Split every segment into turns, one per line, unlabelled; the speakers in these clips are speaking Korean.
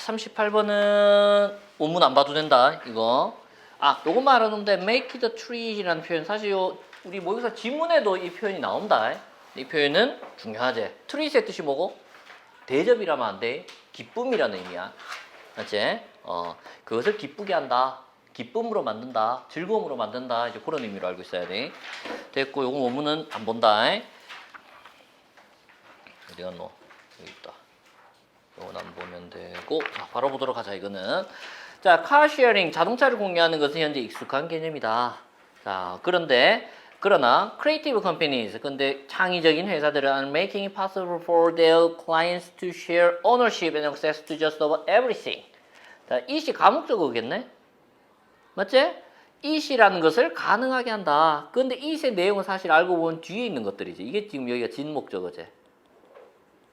38번은 원문 안 봐도 된다. 이거. 요것만 알아놓으면 돼. make the tree라는 표현. 사실 우리 모의고사 지문에도 이 표현이 나온다. 이 표현은 중요하지. 트리스의 뜻이 뭐고? 대접이라면 안 돼. 기쁨이라는 의미야. 맞지? 그것을 기쁘게 한다. 기쁨으로 만든다. 즐거움으로 만든다. 이제 그런 의미로 알고 있어야 돼. 됐고, 요거 원문은 안 본다. 어디 갔노? 여기 있다. 요건 안 보면 되고. 자, 바로 보도록 하자, 이거는. 자, 카쉐어링, 자동차를 공유하는 것은 현재 익숙한 개념이다. 자, 그러나 creative companies, 근데 창의적인 회사들은 are making it possible for their clients to share ownership and access to just about everything. 자, it이 가목적어겠네? 맞지? it이라는 것을 가능하게 한다. 근데 it의 내용은 사실 알고 보면 뒤에 있는 것들이지. 이게 지금 여기가 진목적어지.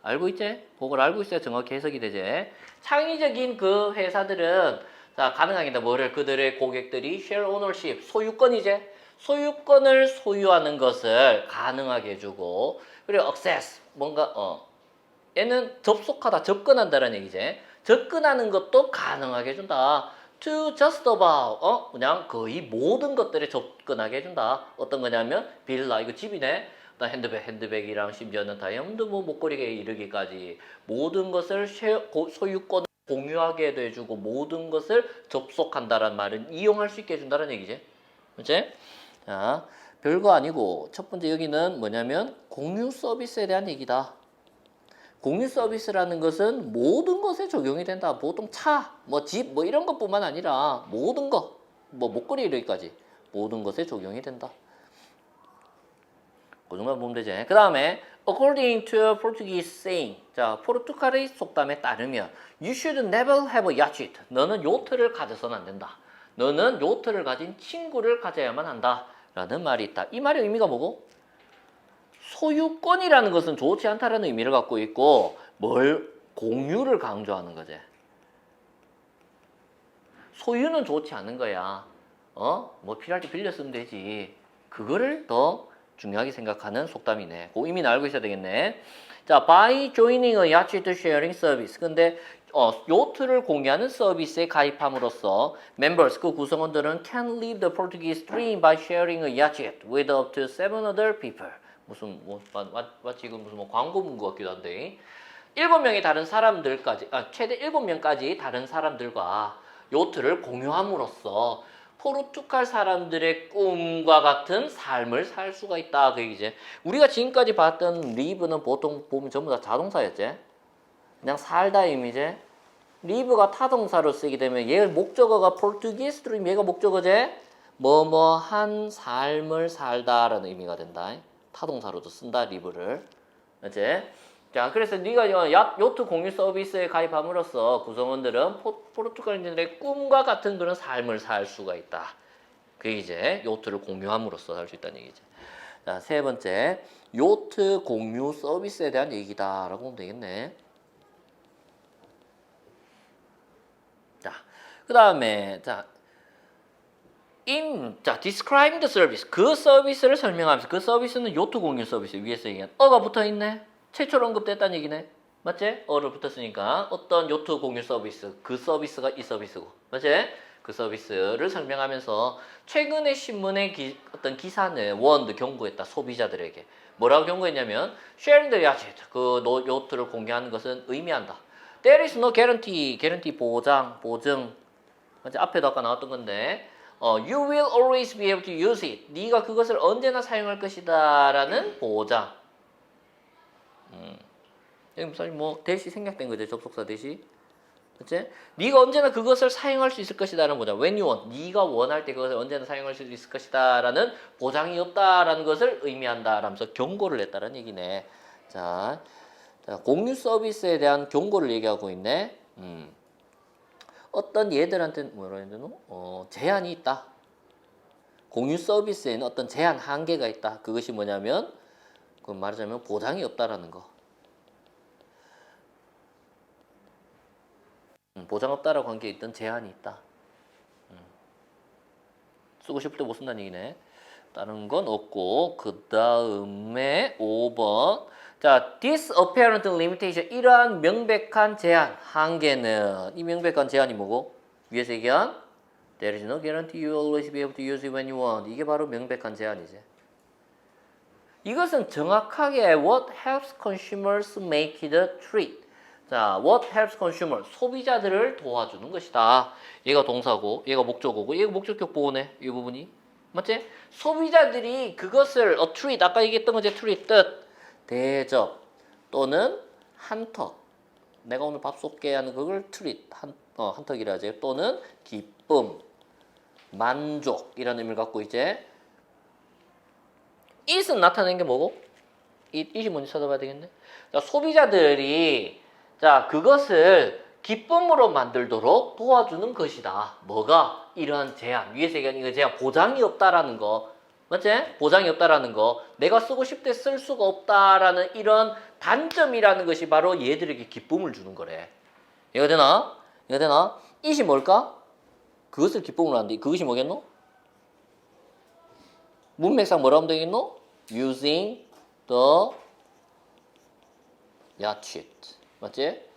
알고 있지? 그걸 알고 있어야 정확히 해석이 되지. 창의적인 그 회사들은 자, 가능하게 한다. 뭐를? 그들의 고객들이 share ownership, 소유권이지. 소유권을 소유하는 것을 가능하게 해주고, 그리고 access, 뭔가 얘는 접속하다, 접근한다는 얘기지. 접근하는 것도 가능하게 해준다. to just about, 그냥 거의 모든 것들에 접근하게 해준다. 어떤 거냐면 빌라, 이거 집이네. 핸드백이랑 심지어는 다이아몬드 목걸이에 이르기까지 모든 것을 소유권을 공유하게 해주고 모든 것을 접속한다는 말은 이용할 수 있게 해준다는 얘기지. 그렇지? 자, 별거 아니고 첫 번째 여기는 뭐냐면 공유 서비스에 대한 얘기다. 공유 서비스라는 것은 모든 것에 적용이 된다. 보통 차, 집, 이런 것뿐만 아니라 모든 것, 목걸이 이르기까지 모든 것에 적용이 된다. 그 정도만 보면 되지. 그 다음에 according to a Portuguese saying, 자, 포르투갈의 속담에 따르면 you should never have a yacht. 너는 요트를 가져서는 안 된다. 너는 요트를 가진 친구를 가져야만 한다. 라는 말이 있다. 이 말의 의미가 뭐고? 소유권이라는 것은 좋지 않다라는 의미를 갖고 있고 공유를 강조하는 거지. 소유는 좋지 않은 거야. 필요할 때 빌려 쓰면 되지. 그거를 더 중요하게 생각하는 속담이네. 그 의미는 알고 있어야 되겠네. 자, by joining a yacht sharing service. 근데 요트를 공유하는 서비스에 가입함으로써 members, 그 구성원들은 can live the Portuguese dream by sharing a yacht with up to 7 other people. 마치 이건 무슨 광고 문구 같기도 한데 7명의 다른 사람들까지, 최대 7명까지 다른 사람들과 요트를 공유함으로써 포르투갈 사람들의 꿈과 같은 삶을 살 수가 있다. 그 얘기지. 우리가 지금까지 봤던 리브는 보통 보면 전부 다 자동사였지. 그냥 살다 의미지. 리브가 타동사로 쓰게 되면 얘 목적어가 포르투기스 드림, 얘가 목적어지. 한 삶을 살다라는 의미가 된다. 타동사로도 쓴다, 리브를. 그렇지? 자, 그래서 네가 요트 공유 서비스에 가입함으로써 구성원들은 포르투갈인들의 꿈과 같은 그런 삶을 살 수가 있다. 그게 이제 요트를 공유함으로써 살 수 있다는 얘기지. 자, 세 번째, 요트 공유 서비스에 대한 얘기다라고 보면 되겠네. 자, 그 다음에 describe the service. 그 서비스를 설명하면서 그 서비스는 요트 공유 서비스 위에서 얘기한 어가 붙어 있네. 최초로 언급됐다는 얘기네. 맞지? 어를 붙었으니까 어떤 요트 공유 서비스, 그 서비스가 이 서비스고. 맞지? 그 서비스를 설명하면서 최근에 신문의 어떤 기사는 워드 경고했다. 소비자들에게. 뭐라고 경고했냐면 sharing the yacht, 그 요트를 공유하는 것은 의미한다. There is no guarantee 보증. 맞지? 앞에도 아까 나왔던 건데 you will always be able to use it. 네가 그것을 언제나 사용할 것이다 라는 보장. 여기 사실 대시 생략된 거죠. 접속사 대시. 그치? 네가 언제나 그것을 사용할 수 있을 것이다라는 보장. When you want. 네가 원할 때 그것을 언제나 사용할 수 있을 것이다라는 보장이 없다라는 것을 의미한다라면서 경고를 했다라는 얘기네. 자, 공유 서비스에 대한 경고를 얘기하고 있네. 어떤 얘들한테 뭐라 해야 되노? 제한이 있다. 공유 서비스에는 어떤 제한 한계가 있다. 그것이 뭐냐면 그 말하자면 보장이 없다라는 거. 보장 없다라고 한 게 있던 제한이 있다. 쓰고 싶을 때 못 쓴다는 얘기네. 다른 건 없고 그 다음에 5번 자, this apparent limitation 이러한 명백한 제한, 한계는 이 명백한 제한이 뭐고? 위에서 얘기한 there is no guarantee you will always be able to use it when you want. 이게 바로 명백한 제한이지. 이것은 정확하게 what helps consumers make the treat. 자, what helps consumers 소비자들을 도와주는 것이다. 얘가 동사고, 얘가 목적어고, 얘가 목적격 보호네. 이 부분이 맞지? 소비자들이 그것을 treat 아까 얘기했던 거지 treat 뜻 대접 또는 한턱. 내가 오늘 밥 쏠게 하는 그걸 treat 한턱이라 하지. 또는 기쁨, 만족 이런 의미를 갖고 이제 it은 나타내는 게 뭐고? it이 뭔지 찾아봐야 되겠네. 자, 소비자들이 자 그것을 기쁨으로 만들도록 도와주는 것이다. 뭐가? 이러한 제한. 위에서 얘기한 이거 제한 보장이 없다라는 거. 맞지? 보장이 없다라는 거. 내가 쓰고 싶을 때 쓸 수가 없다라는 이런 단점이라는 것이 바로 얘들에게 기쁨을 주는 거래. 이해가 되나? 이해가 되나? it이 뭘까? 그것을 기쁨으로 한다. 그것이 뭐겠노? 문맥상 뭐라고 하면 되겠노? using the yacht. 맞지?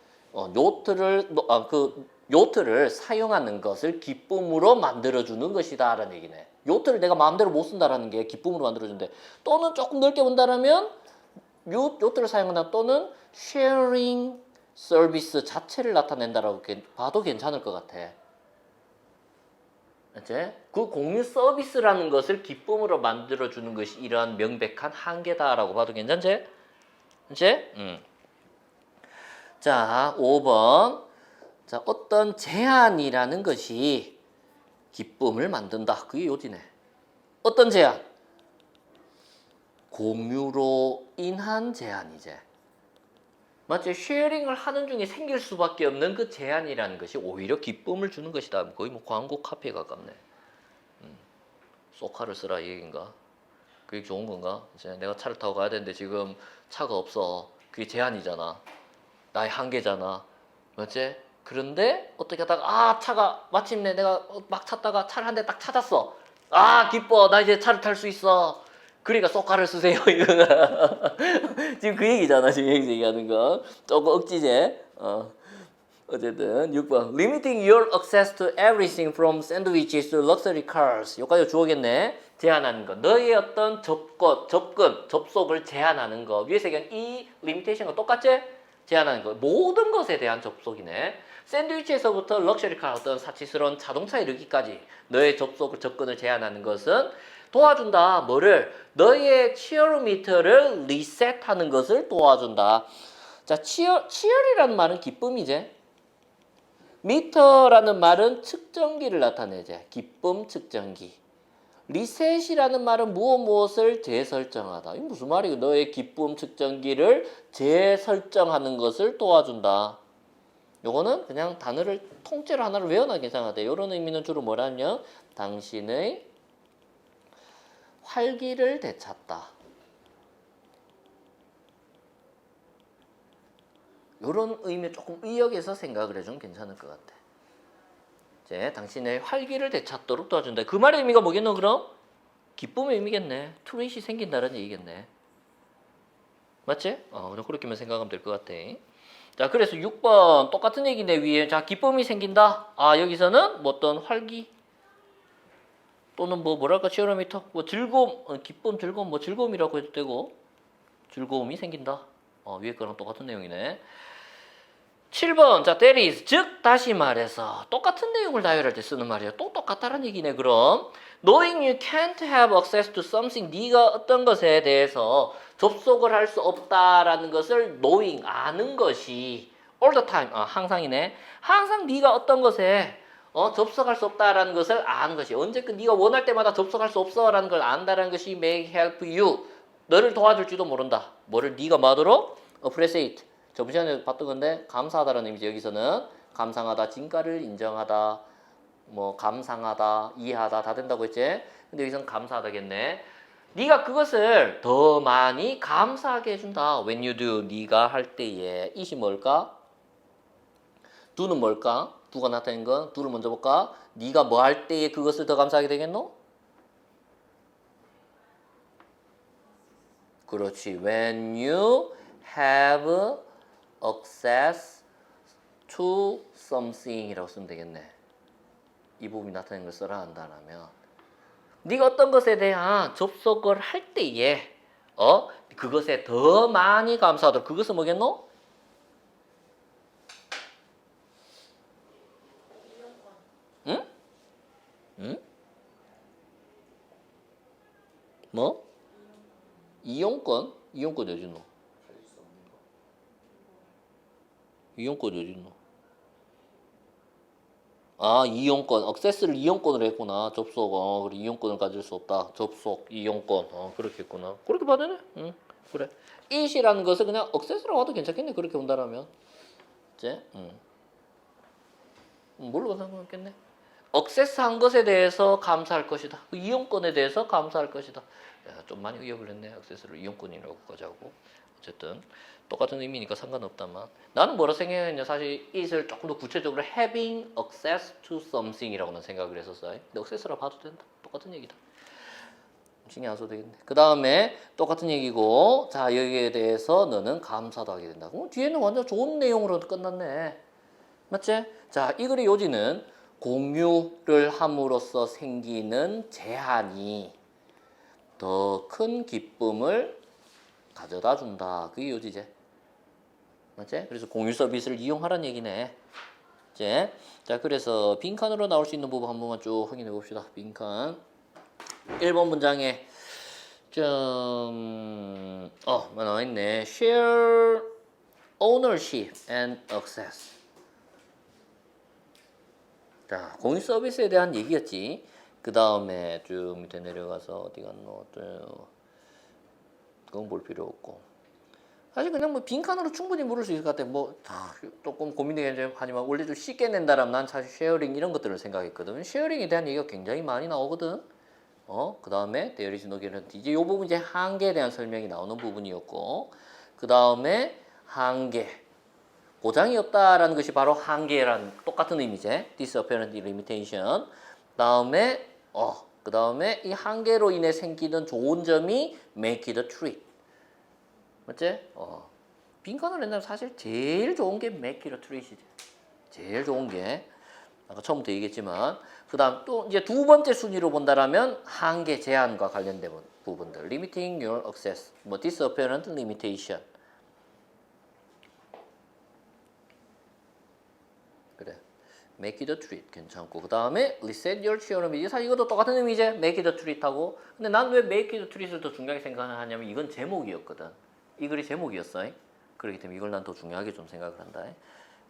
요트를 사용하는 것을 기쁨으로 만들어주는 것이다 라는 얘기네. 요트를 내가 마음대로 못 쓴다라는 게 기쁨으로 만들어준대. 또는 조금 넓게 본다라면 요트를 사용한다 또는 sharing 서비스 자체를 나타낸다라고 봐도 괜찮을 것 같아. 맞지? 그 공유 서비스라는 것을 기쁨으로 만들어주는 것이 이러한 명백한 한계다라고 봐도 괜찮지? 그치? 자, 5번. 자, 어떤 제한이라는 것이 기쁨을 만든다. 그게 요지네. 어떤 제한? 공유로 인한 제한이지. 맞지? 쉐어링을 하는 중에 생길 수밖에 없는 그 제한이라는 것이 오히려 기쁨을 주는 것이다. 거의 뭐 광고 카피에 가깝네. 소카를 쓰라 이 얘기인가? 그게 좋은 건가? 이제 내가 차를 타고 가야 되는데 지금 차가 없어. 그게 제한이잖아. 나의 한계잖아. 맞지? 그런데 어떻게 하다가 차가 마침내 내가 막 찾다가 차를 한 대 딱 찾았어. 기뻐. 나 이제 차를 탈 수 있어. 그러니까 소카를 쓰세요. 이거는 지금 그 얘기잖아. 지금 여기서 얘기하는 거. 조금 억지제. 어쨌든 6번. Limiting your access to everything from sandwiches to luxury cars. 여기까지 주어겠네. 제한하는 거. 너의 어떤 접속을 제한하는 거. 위에서 얘기한 이 limitation과 똑같지? 제한하는 거. 모든 것에 대한 접속이네. 샌드위치에서부터 럭셔리 카 어떤 사치스러운 자동차에 이르기까지 너의 접근을 제한하는 것은 도와준다. 뭐를? 너의 치어미터를 리셋하는 것을 도와준다. 자, 치열이라는 말은 기쁨이지. 미터라는 말은 측정기를 나타내지. 기쁨 측정기. 리셋이라는 말은 무엇을 재설정하다. 이게 무슨 말이고? 너의 기쁨 측정기를 재설정하는 것을 도와준다. 요거는 그냥 단어를 통째로 하나를 외워놔 괜찮아요. 이런 의미는 주로 뭐라냐? 당신의 활기를 되찾다. 이런 의미 조금 의역해서 생각을 해주면 괜찮을 것 같아. 이제 당신의 활기를 되찾도록 도와준다. 그 말의 의미가 뭐겠노 그럼? 기쁨의 의미겠네. 트윗이 생긴다는 얘기겠네. 맞지? 그렇게만 생각하면 될 것 같아. 자, 그래서 6번 똑같은 얘기인데 위에 자 기쁨이 생긴다. 여기서는 뭐 어떤 활기 또는 뭐랄까 치어미터 뭐 즐거움, 기쁨, 즐거움 뭐 즐거움이라고 해도 되고 즐거움이 생긴다. 위에 거랑 똑같은 내용이네. 7번 자 that is 즉 다시 말해서 똑같은 내용을 나열할 때 쓰는 말이에요. 똑같다라는 얘기네. 그럼 knowing you can't have access to something 네가 어떤 것에 대해서 접속을 할 수 없다라는 것을 knowing 아는 것이 all the time 항상이네. 항상 네가 어떤 것에 접속할 수 없다라는 것을 아는 것이 언제든 네가 원할 때마다 접속할 수 없어라는 걸 안다라는 것이 may help you 너를 도와줄지도 모른다. 뭐를 네가 뭐하도록? appreciate 저번 시간에 봤던 건데 감사하다라는 의미죠. 여기서는 감상하다, 진가를 인정하다, 뭐 감상하다, 이해하다 다 된다고 했지. 근데 여기서는 감사하다겠네. 네가 그것을 더 많이 감사하게 해준다. When you do, 네가 할 때에 it이 뭘까? do는 뭘까? do가 나타낸 건 do를 먼저 볼까? 네가 뭐 할 때에 그것을 더 감사하게 되겠노? 그렇지. When you have access to something이라고 쓰면 되겠네. 이 부분이 나타내는 걸 써라 한다면 네가 어떤 것에 대한 접속을 할 때에 그것에 더 많이 감사하도록 그것은 뭐겠노? 응? 응? 뭐? 이용권? 이용권 어디 있노? 이용권 어디 있노? 아, 이용권. 액세스를 이용권으로 했구나. 접속. 그래. 이용권을 가질 수 없다. 접속, 이용권. 그렇게 했구나. 그렇게 봐도 되네. 응. 그래. it이라는 것을 그냥 액세스라고 해도 괜찮겠네. 그렇게 본다라면. 이제, 뭘로 상관없겠네. 액세스한 것에 대해서 감사할 것이다. 그 이용권에 대해서 감사할 것이다. 야, 좀 많이 의역을 했네. 액세스를 이용권이라고까지 하고. 어쨌든 똑같은 의미니까 상관없다만 나는 뭐라 생각했냐. 사실 it을 조금 더 구체적으로 having access to something이라고는 생각을 했었어요. 근데 access라 봐도 된다. 똑같은 얘기다. 신경 안 써도 되겠네. 그 다음에 똑같은 얘기고 자 여기에 대해서 너는 감사도 하게 된다. 뒤에는 완전 좋은 내용으로 끝났네. 맞지? 자, 이 글의 요지는 공유를 함으로써 생기는 제한이 더 큰 기쁨을 가져다 준다. 그게 요지제. 맞지? 그래서 공유 서비스를 이용하라는 얘기네. 이제 자, 그래서 빈칸으로 나올 수 있는 부분 한 번만 쭉 확인해 봅시다. 빈칸. 1번 문장에 나와 있네. Share ownership and access. 자, 공유 서비스에 대한 얘기였지. 그 다음에 쭉 밑에 내려가서 어디 갔노? 그건 볼 필요 없고. 사실 그냥 뭐 빈칸으로 충분히 물을 수 있을 것 같아. 뭐 조금 고민되긴 하지만 원래 좀 쉽게 낸다라면 난 사실 쉐어링 이런 것들을 생각했거든. 쉐어링에 대한 얘기가 굉장히 많이 나오거든. 그 다음에 there is no guarantee. 이제 이 부분 이제 한계에 대한 설명이 나오는 부분이었고, 그 다음에 한계. 보장이 없다라는 것이 바로 한계라는 똑같은 의미지. disapparent limitation. 다음에 그 다음에 이 한계로 인해 생기는 좋은 점이 make it a treat. 맞지? 빈칸을 낸다면 사실 제일 좋은 게 make it a treat이지. 제일 좋은 게 아까 처음부터 얘기했지만 그 다음 또 이제 두 번째 순위로 본다라면 한계 제한과 관련된 부분들 limiting your access, 뭐 disapparent limitation. 그래. make it a treat 괜찮고 그 다음에 reset your theorem. 사실 이것도 똑같은 의미지. make it a treat하고. 근데 난 왜 make it a treat을 더 중요하게 생각하냐면 이건 제목이었거든. 이 글이 제목이었어. 그렇기 때문에 이걸 난 더 중요하게 좀 생각을 한다.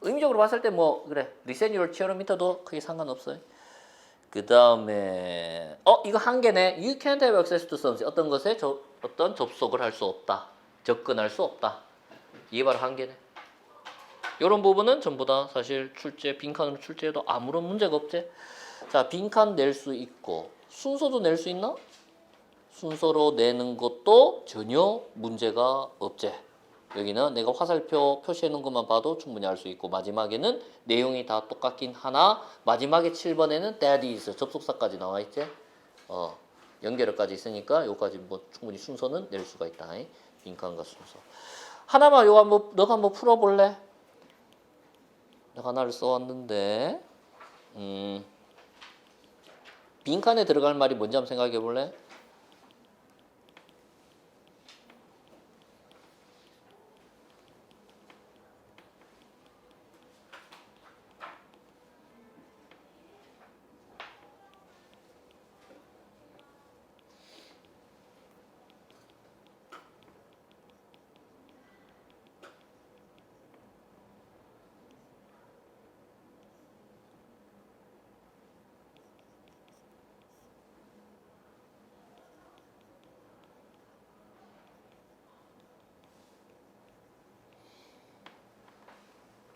의미적으로 봤을 때 뭐 그래 reset your theorem부터도 크게 상관없어요. 그 다음에 이거 한계네. You can't have access to something. 어떤 것에 어떤 접속을 할 수 없다. 접근할 수 없다. 이게 바로 한계네. 이런 부분은 전부 다 사실 빈칸으로 출제해도 아무런 문제가 없지. 자, 빈칸 낼 수 있고 순서도 낼 수 있나? 순서로 내는 것도 전혀 문제가 없지. 여기는 내가 화살표 표시해 놓은 것만 봐도 충분히 알 수 있고 마지막에는 내용이 다 똑같긴 하나 마지막에 7번에는 that is 접속사까지 나와 있지. 연결어까지 있으니까 여기까지 뭐 충분히 순서는 낼 수가 있다. 빈칸과 순서. 하나만 너가 한번 풀어볼래? 내가 하나를 써왔는데 빈칸에 들어갈 말이 뭔지 한번 생각해 볼래?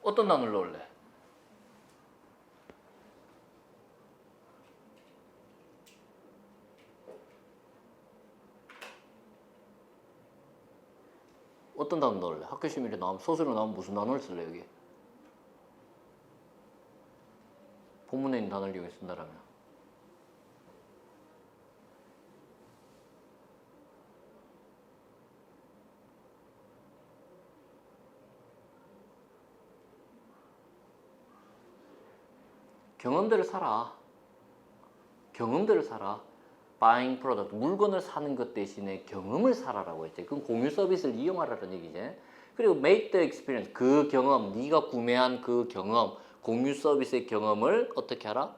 어떤 단어를 넣을래? 어떤 단어 넣을래? 학교 시밀에 나오면 소수로 나오면 무슨 단어를 쓸래 여기? 본문에 있는 단어를 이용해 쓴다라면 경험들을 사라. 경험들을 사라. buying product, 물건을 사는 것 대신에 경험을 사라라고 했지. 그건 공유 서비스를 이용하라는 얘기지. 그리고 make the experience, 그 경험, 네가 구매한 그 경험, 공유 서비스의 경험을 어떻게 하라?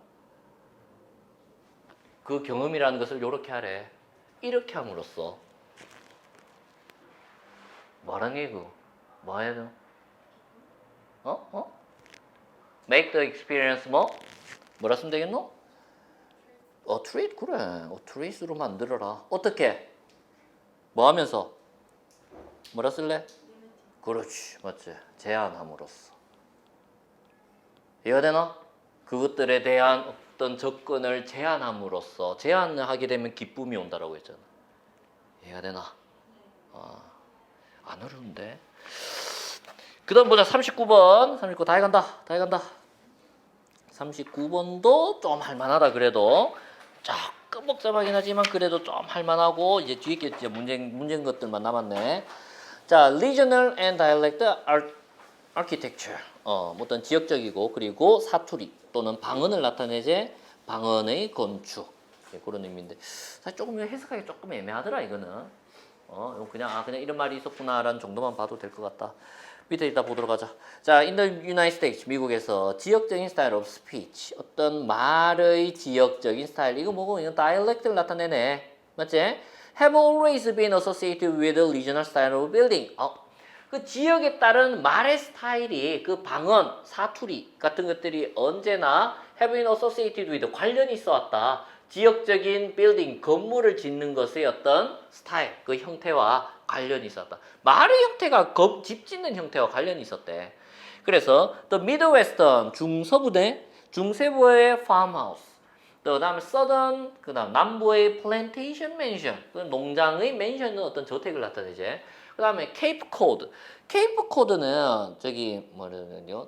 그 경험이라는 것을 이렇게 하래. 이렇게 함으로써 뭐라는 얘기고? 뭐 해야 돼? make the experience 뭐라 쓰면 되겠노? treat, 그래. treat으로 만들어라. 어떻게? 뭐 하면서? 뭐라 쓸래? 그렇지, 맞지. 제한함으로써. 이해가 되나? 그것들에 대한 어떤 접근을 제한함으로써, 제한을 하게 되면 기쁨이 온다라고 했잖아. 이해가 되나? 안 어려운데. 그 다음 보자. 39번. 39 다 해간다. 다 해간다. 39번도 좀 할만하다 그래도. 조금 복잡하긴 하지만 그래도 좀 할만하고, 이제 뒤에 게 이제 문제인 것들만 남았네. 자, regional and dialect architecture. 어떤 지역적이고 그리고 사투리 또는 방언을 나타내지 방언의 건축. 그런 의미인데 사실 조금 해석하기 조금 애매하더라 이거는. 그냥 이런 말이 있었구나라는 정도만 봐도 될 것 같다. 밑에 이따 보도록 하자. 자, in the United States, 미국에서 지역적인 스타일 of speech, 어떤 말의 지역적인 스타일, 이거 뭐고? 이건 dialect를 나타내네. 맞지? have always been associated with the regional style of building. 그 지역에 따른 말의 스타일이, 그 방언, 사투리 같은 것들이 언제나 have been associated with, 관련이 있어 왔다. 지역적인 빌딩, 건물을 짓는 것의 어떤 스타일, 그 형태와 관련이 있었다. 말의 형태가 집 짓는 형태와 관련이 있었대. 그래서 the Midwestern, 중서부의 farmhouse, 그 다음에 southern, 그 다음 남부의 plantation mansion, 그 농장의 맨션은 어떤 저택을 나타내지. 그 다음에 Cape Cod, Cape Cod는 저기 뭐냐면요,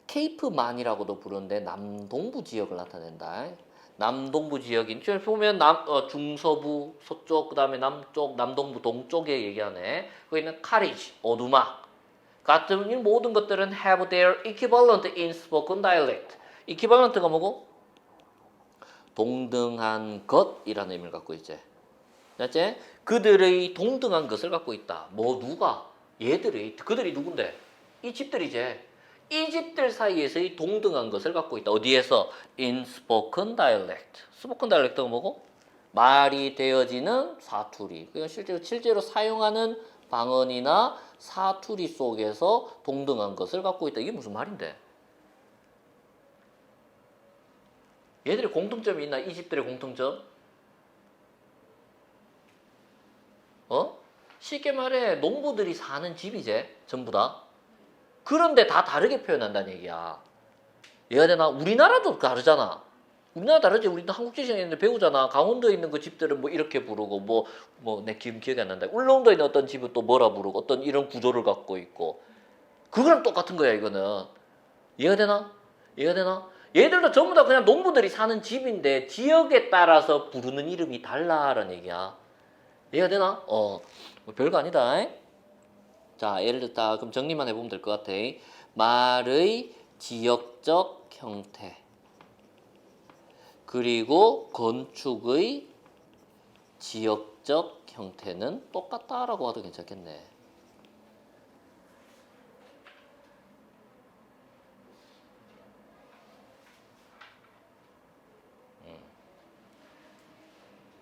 케이프만이라고도 부르는데 남동부 지역을 나타낸다. 남동부 지역인, 지금 보면 중서부, 서쪽, 그 다음에 남쪽, 남동부, 동쪽에 얘기하네. 거기는 카리지, 오두막 같은 이 모든 것들은 have their equivalent in spoken dialect. equivalent가 뭐고? 동등한 것이라는 의미를 갖고 있지. 맞지? 그들의 동등한 것을 갖고 있다. 누가? 그들이 누군데? 이 집들이지. 이 집들 사이에서의 동등한 것을 갖고 있다. 어디에서? In spoken dialect. spoken dialect가 뭐고? 말이 되어지는 사투리. 그러니까 실제로 사용하는 방언이나 사투리 속에서 동등한 것을 갖고 있다. 이게 무슨 말인데? 얘들의 공통점이 있나? 이 집들의 공통점? 쉽게 말해 농부들이 사는 집이지. 전부 다. 그런데 다 다르게 표현한다는 얘기야. 이해가 되나? 우리나라도 다르잖아. 우리나라 다르지. 우리도 한국지시에 있는데 배우잖아. 강원도에 있는 그 집들은 뭐 이렇게 부르고 내 기억이 안 난다. 울릉도에 있는 어떤 집은 또 뭐라 부르고 어떤 이런 구조를 갖고 있고. 그거랑 똑같은 거야 이거는. 이해가 되나? 이해가 되나? 얘들도 전부 다 그냥 농부들이 사는 집인데 지역에 따라서 부르는 이름이 달라라는 얘기야. 이해가 되나? 뭐 별거 아니다. 자, 예를 들다 그럼 정리만 해보면 될 것 같아. 말의 지역적 형태, 그리고 건축의 지역적 형태는 똑같다라고 하도 괜찮겠네.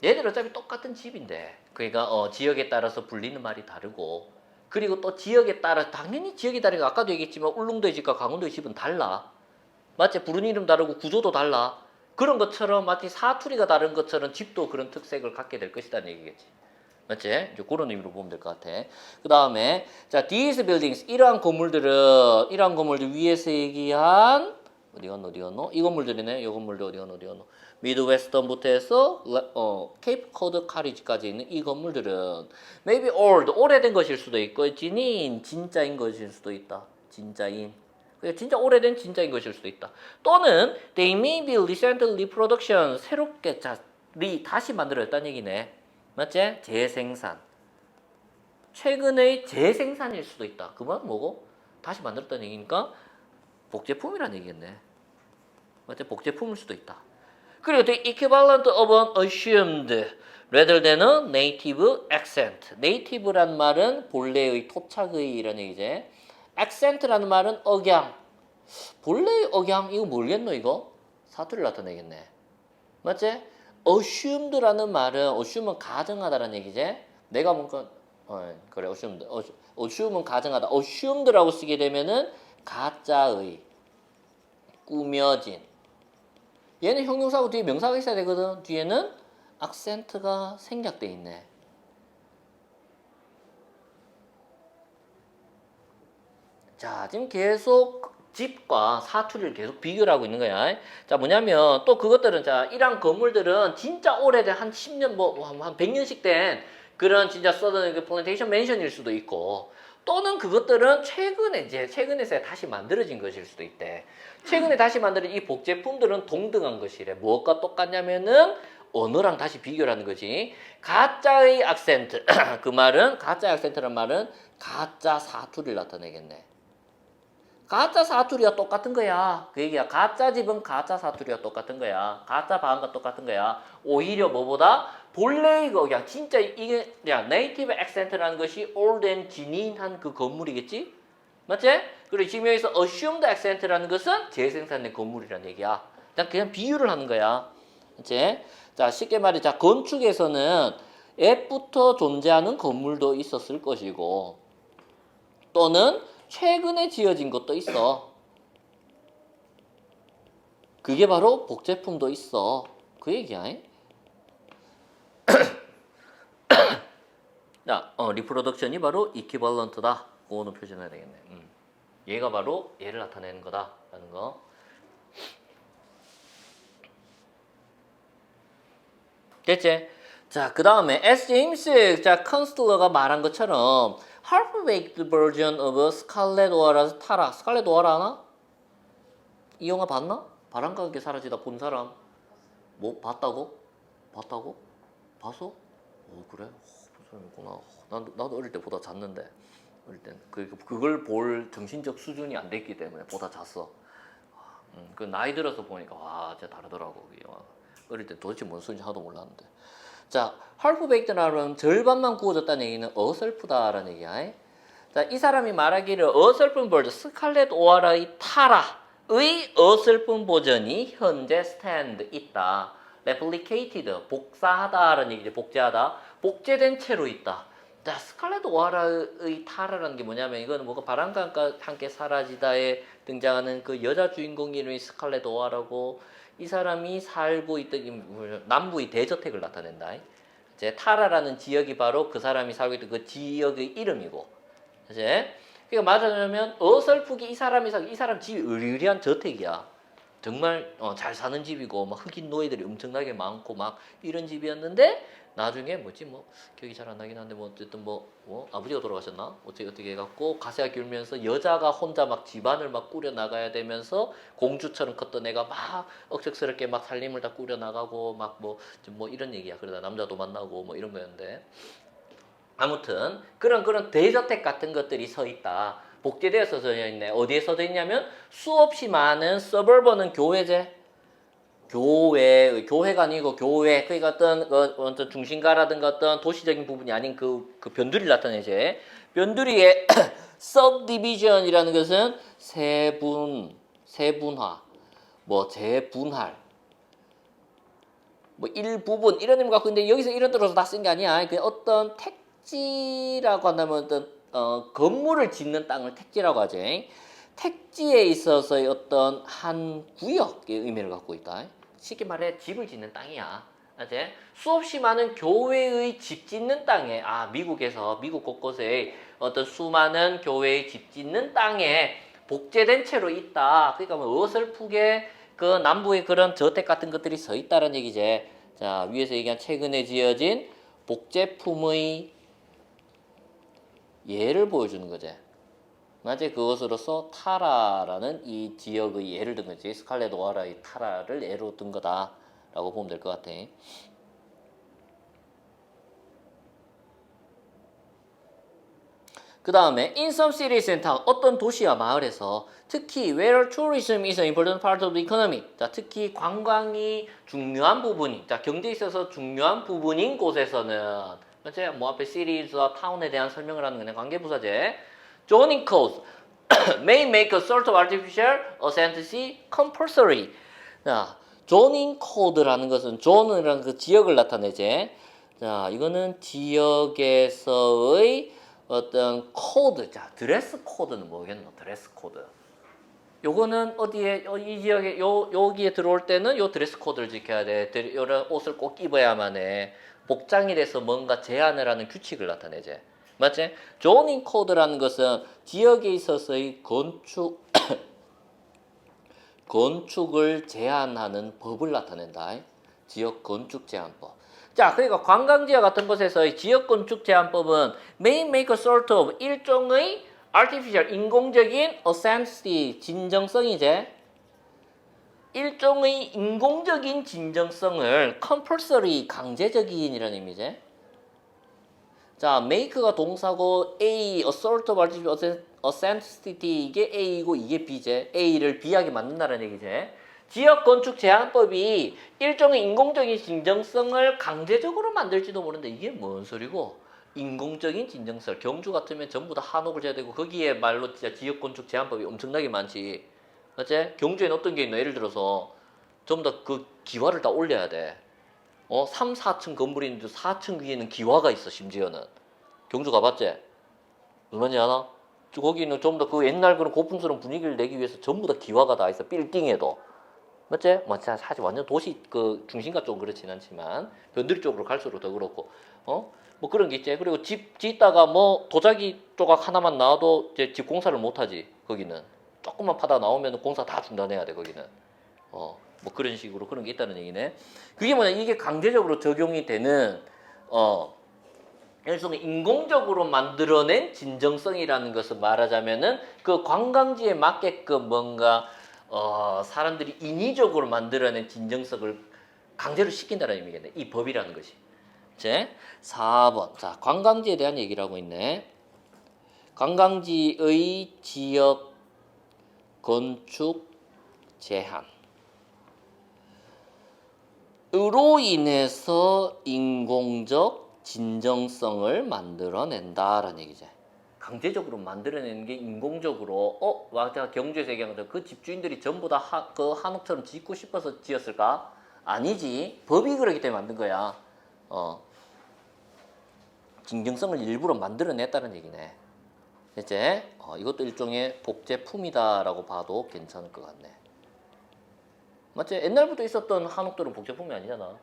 얘들 어차피 똑같은 집인데, 그러니까 지역에 따라서 불리는 말이 다르고, 그리고 또 지역에 따라 당연히 지역이 다르니까 아까도 얘기했지만 울릉도의 집과 강원도의 집은 달라. 맞지? 부르는 이름 다르고 구조도 달라. 그런 것처럼 마치 사투리가 다른 것처럼 집도 그런 특색을 갖게 될 것이라는 얘기겠지. 맞지? 이제 그런 의미로 보면 될 것 같아. 그 다음에 자, these buildings, 이러한 건물들 위에서 얘기한 어디 갔노? 이 건물들이네. 이 건물들 어디 갔노? 미드웨스턴부터 해서 케이프 코드 카리지까지 있는 이 건물들은 maybe old, 오래된 것일 수도 있고 진짜인 것일 수도 있다. 진짜인. 진짜 오래된 진짜인 것일 수도 있다. 또는 they may be recent reproduction, 새롭게 다시 만들어졌다는 얘기네. 맞지? 재생산. 최근의 재생산일 수도 있다. 그 말은 뭐고? 다시 만들었다는 얘기니까 복제품이라는 얘기겠네. 맞지? 복제품일 수도 있다. 그리고 the equivalent of an assumed rather than a native accent. native라는 말은 본래의 토착의라는 얘기지. accent라는 말은 억양. 본래의 억양 이거 모르겠노 이거? 사투리를 나타내겠네. 맞지? assumed라는 말은 assume은 가정하다라는 얘기지. 내가 뭔가 그래 assumed. assume은 가정하다. assumed라고 쓰게 되면은 가짜의 꾸며진. 얘는 형용사고 뒤에 명사가 있어야 되거든. 뒤에는 악센트가 생략돼 있네. 자, 지금 계속 집과 사투리를 계속 비교를 하고 있는 거야. 자, 뭐냐면 또 그것들은 자, 이런 건물들은 진짜 오래된 한 10년 한 100년씩 된 그런 진짜 서던 플랜테이션 맨션일 수도 있고 또는 그것들은 최근에 다시 만들어진 것일 수도 있대. 최근에 다시 만들어진 이 복제품들은 동등한 것이래. 무엇과 똑같냐면은 언어랑 다시 비교를 하는 거지. 가짜의 악센트. 그 말은 가짜의 악센트란 말은 가짜 사투리를 나타내겠네. 가짜 사투리와 똑같은 거야. 그 얘기야. 가짜 집은 가짜 사투리와 똑같은 거야. 가짜 방언과 똑같은 거야. 오히려 뭐보다 본래의 거 그냥 진짜 이게 그냥 네이티브 액센트라는 것이 old and genuine한 그 건물이겠지? 맞지? 그리고 지금 여기서 assumed accent라는 것은 재생산된 건물이라는 얘기야. 그냥 비유를 하는 거야. 이제 자 쉽게 말해 자 건축에서는 옛부터 존재하는 건물도 있었을 것이고 또는 최근에 지어진 것도 있어. 그게 바로 복제품도 있어. 그 얘기야. 자, 리프로덕션이 바로 이퀴벌런트다. 그거는 표현해야 되겠네. 얘가 바로 얘를 나타내는 거다라는 거. 됐지? 자, 그 다음에 S. 제임스 컨스틀러가 말한 것처럼 half-baked version of Scarlet O'Hara's 타라. 스칼렛 오하라 아나? 이 영화 봤나? 바람과 사라지다 본 사람 뭐 봤다고? 봤다고? 봤어? 그래? 본 사람 있구나. 나도 어릴 때 보다 잤는데 어릴 때 그걸 볼 정신적 수준이 안 됐기 때문에 보다 잤어. 그 나이 들어서 보니까 와 진짜 다르더라고 이 영화. 어릴 때 도대체 뭔 소리인지 하나도 몰랐는데. 자, half baked라는 절반만 구워졌다는 얘기는 어설프다라는 얘기야. 자, 이 사람이 말하기를 어설픈 버전 스칼렛 오하라의 타라의 어설픈 버전이 현재 스탠드 있다. replicated 복사하다라는 얘기지. 복제하다. 복제된 채로 있다. 자, 스칼렛 오하라의 타라라는 게 뭐냐면 이거는 뭐가 바람과 함께 사라지다에 등장하는 그 여자 주인공 이름이 스칼렛 오하라고 이 사람이 살고 있던 남부의 대저택을 나타낸다. 이제 타라라는 지역이 바로 그 사람이 살고 있던 그 지역의 이름이고, 이제 그러니까 말하자면 어설프게 이 사람 집이 으리으리한 저택이야. 정말 잘 사는 집이고 막 흑인 노예들이 엄청나게 많고 막 이런 집이었는데 나중에 기억이 잘 안 나긴 한데 어쨌든 아버지가 돌아가셨나 어떻게 해갖고 가세가 길면서 여자가 혼자 막 집안을 막 꾸려 나가야 되면서 공주처럼 컸던 애가 막 억척스럽게 막 살림을 다 꾸려 나가고 막 이런 얘기야. 그러다 남자도 만나고 이런 거였는데 아무튼 그런 대저택 같은 것들이 서 있다. 복제되어서 써져 있네. 어디에 써져 있냐면 수없이 많은 서버번은 교회제. 교회가 아니고 교회. 그러니까 어떤 중심가라든가 어떤 도시적인 부분이 아닌 그 변두리를 나타내지. 변두리의 subdivision이라는 것은 세분화, 재분할, 일부분 이런 의미 갖고 있는데 여기서 이런 뜻으로 다 쓴 게 아니야. 그 어떤 택지라고 한다면 어떤 건물을 짓는 땅을 택지라고 하지. 택지에 있어서의 어떤 한 구역의 의미를 갖고 있다. 쉽게 말해 집을 짓는 땅이야. 맞지? 수없이 많은 교회의 집 짓는 땅에 미국 곳곳에 어떤 수많은 교회의 집 짓는 땅에 복제된 채로 있다. 그러니까 어설프게 그 남부에 그런 저택 같은 것들이 서 있다는 얘기지. 자, 위에서 얘기한 최근에 지어진 복제품의 예를 보여주는 거지. 맞지? 그것으로서 타라라는 이 지역의 예를 든 거지. 스칼렛 오하라의 타라를 예로 든 거다라고 보면 될 것 같아. 그 다음에 in some cities and town 어떤 도시와 마을에서 특히 where tourism is an important part of the economy. 자, 특히 관광이 중요한 부분이 자, 경제에 있어서 중요한 부분인 곳에서는 맞지? 뭐 앞에 cityes와 town에 대한 설명을 하는 거네. 관계부사제. zoning codes may make a sort of artificial authenticity compulsory. 자, zoning code라는 것은 zone이라는 그 지역을 나타내지. 자, 이거는 지역에서의 어떤 코드. 자, 드레스 코드는 뭐겠노? 드레스 코드. 요거는 어디에 이 지역에 여기에 들어올 때는 요 드레스 코드를 지켜야 돼. 이런 옷을 꼭 입어야만 해. 복장에 대해서 뭔가 제한을 하는 규칙을 나타내지. 맞지? 조닝 코드라는 것은 지역에 있어서의 건축을 제한하는 법을 나타낸다. 지역 건축 제한법. 자, 그러니까 관광지와 같은 곳에서의 지역 건축 제한법은 may make a sort of 일종의 artificial 인공적인 authenticity 진정성이제. 일종의 인공적인 진정성을 compulsory 강제적인이라는 의미제. 자, make가 동사고 A a sort of artificial authenticity 이게 A이고 이게 B제. A를 B하게 만든다는 얘기제. 지역 건축 제한법이 일종의 인공적인 진정성을 강제적으로 만들지도 모르는데 이게 뭔 소리고? 인공적인 진정성. 경주 같으면 전부 다 한옥을 지어야 되고 거기에 말로 진짜 지역 건축 제한법이 엄청나게 많지. 맞지? 경주에는 어떤 게 있노? 예를 들어서 전부 다 그 기와를 다 올려야 돼. 3, 4층 건물이 있는데 4층 위에는 기와가 있어. 심지어는. 경주 가봤지? 얼마나 알아? 거기는 전부 다 그 옛날 그런 고풍스러운 분위기를 내기 위해서 전부 다 기와가 다 있어. 빌딩에도. 맞지? 뭐 사실 완전 도시 그 중심가 쪽은 그렇진 않지만 변두리 쪽으로 갈수록 더 그렇고 뭐 그런 게 있지. 그리고 집 짓다가 뭐 도자기 조각 하나만 나와도 이제 집 공사를 못 하지. 거기는 조금만 파다 나오면 공사 다 중단해야 돼. 거기는 뭐 그런 식으로 그런 게 있다는 얘기네. 그게 뭐냐? 이게 강제적으로 적용이 되는 일종의 인공적으로 만들어낸 진정성이라는 것을 말하자면은 그 관광지에 맞게끔 뭔가 사람들이 인위적으로 만들어낸 진정성을 강제로 시킨다는 의미겠네. 이 법이라는 것이. 제 4번. 자, 관광지에 대한 얘기를 하고 있네. 관광지의 지역 건축 제한. 으로 인해서 인공적 진정성을 만들어낸다라는 얘기죠. 강제적으로 만들어내는 게 인공적으로 제가 경주에서 얘기한 것처럼 그 집주인들이 전부 다 그 한옥처럼 짓고 싶어서 지었을까? 아니지. 법이 그러기 때문에 만든 거야. 진정성을 일부러 만들어냈다는 얘기네. 이제 이것도 일종의 복제품이다라고 봐도 괜찮을 것 같네. 맞지? 옛날부터 있었던 한옥들은 복제품이 아니잖아.